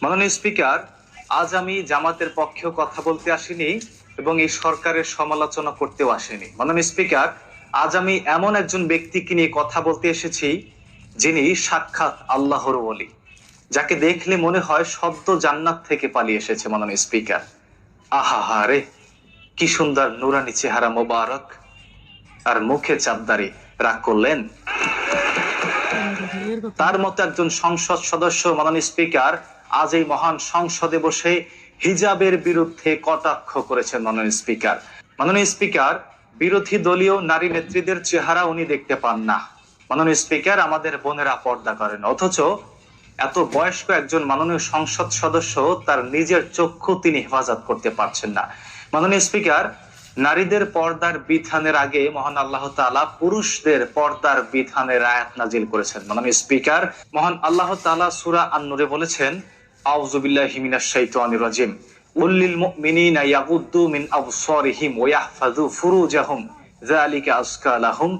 মাননীয় স্পিকার, আজ আমি জামাতের পক্ষেও কথা বলতে আসিনি এবং এই সরকারের সমালোচনা করতেও আসিনি। মাননীয় স্পিকার, আজ আমি এমন একজন ব্যক্তিকে নিয়ে কথা বলতে এসেছি যিনি সাক্ষাৎ আল্লাহর ওলি, যাকে দেখলে মনে হয় সদ্য জান্নাত থেকে পালিয়ে এসেছে। মাননীয় স্পিকার, আহা রে, কি সুন্দর নুরানি চেহারা মোবারক, আর মুখে চাপদারি। রাগ করলেন? তার মতো একজন সংসদ সদস্য মাননীয় স্পিকার আজ এই মহান সংসদে বসে হিজাবের বিরুদ্ধে কটাক্ষ করেছেন। মাননীয় স্পিকার, বিরোধী দলীয় নারী নেত্রীদের চেহারা উনি দেখতে পান না। মাননীয় স্পিকার, আমাদের বোনেরা পর্দা করেন, অথচ এত বয়স্ক একজন মাননীয় সংসদ সদস্য তার নিজের চক্ষু তিনি হেফাজত করতে পারছেন না। মাননীয় স্পিকার, নারীদের পর্দার বিধানের আগে মহান আল্লাহ তাআলা পুরুষদের পর্দার বিধানের আয়াত নাজিল করেছেন। মাননীয় স্পিকার, মহান আল্লাহ তাআলা সূরা আন-নূরে বলেছেন, আউযু বিল্লাহি মিনাশ শাইতানির রাজিম, কুল্লিল মুমিনিনা ইয়াগুদ্দু মিন আবসারিহিম ওয়া ইয়াহফাযু ফুরুজাহুম যালিকা আযকা লাহুম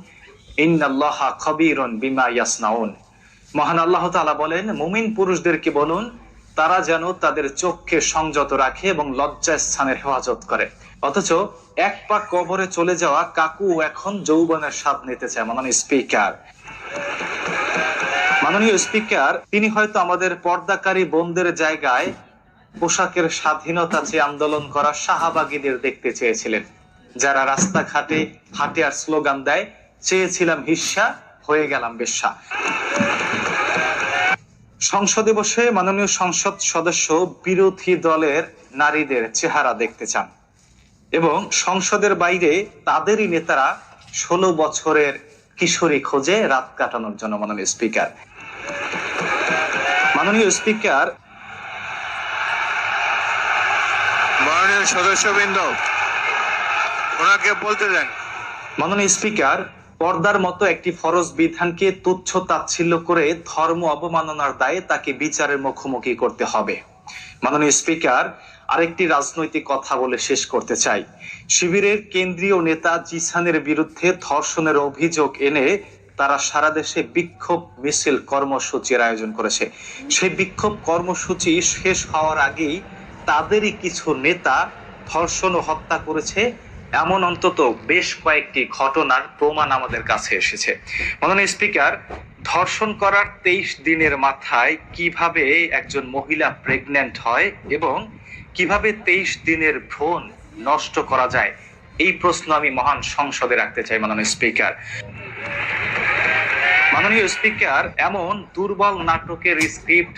ইন্নাল্লাহা খাবীরুন বিমা ইয়াসনাউন। মহান আল্লাহ তাআলা বলেন, মুমিন পুরুষদেরকে বলুন তারা যেন তাদের চোখকে সংযত রাখে এবং লজ্জাস্থানের হেফাজত করে। অথচ এক পা কবরে চলে যাওয়া কাকু এখন যৌবনের স্বাদ নিতে চায়। মাননীয় স্পিকার, তিনি হয়তো আমাদের পর্দাকারী বোনদের জায়গায় পোশাকের স্বাধীনতা চেয়ে আন্দোলন করা শাহবাগীদের দেখতে চেয়েছিলেন, যারা রাস্তাঘাটে হাঁটে আর স্লোগান দেয়, চেয়েছিলাম হিস্সা, হয়ে গেলাম বেশ্যা। সংসদে বসে মাননীয় সংসদ সদস্য বিরোধী দলের নারীদের চেহারা দেখতে চান এবং সংসদের বাইরে তাদেরই নেতারা 16 বছরের কিশোরী খোঁজে রাত কাটানোর জন্য। মাননীয় স্পিকার, মাননীয় সদস্যবৃন্দ, ওনাকে বলতে দেন। মাননীয় স্পিকার, পর্দার মতো একটি ফরজ বিধানকে তুচ্ছ তাচ্ছিল্য করে ধর্ম অবমাননার দায়ে তাকে বিচারের মুখোমুখি করতে হবে। মাননীয় স্পিকার, আরেকটি রাজনৈতিক কথা বলে শেষ করতে চাই। শিবিরের কেন্দ্রীয় নেতা জিসানের বিরুদ্ধে ধর্ষণের অভিযোগ এনে তারা সারা দেশে বিক্ষোভ মিছিল কর্মসূচির আয়োজন করেছে। সেই বিক্ষোভ কর্মসূচি শেষ হওয়ার আগেই তাদেরই কিছু নেতা ধর্ষণ ও হত্যা করেছে, এমন অন্তত বেশ কয়েকটি ঘটনার প্রমাণ আমাদের কাছে এসেছে। মাননীয় স্পিকার, ধর্ষণ করার 23 দিনের মাথায় কিভাবে একজন মহিলা প্রেগন্যান্ট হয় এবং কিভাবে 23 দিনের ভ্রূণ নষ্ট করা যায়, এই প্রশ্ন আমি মহান সংসদে রাখতে চাই। মাননীয় স্পিকার, এমন দুর্বল নাটকের স্ক্রিপ্ট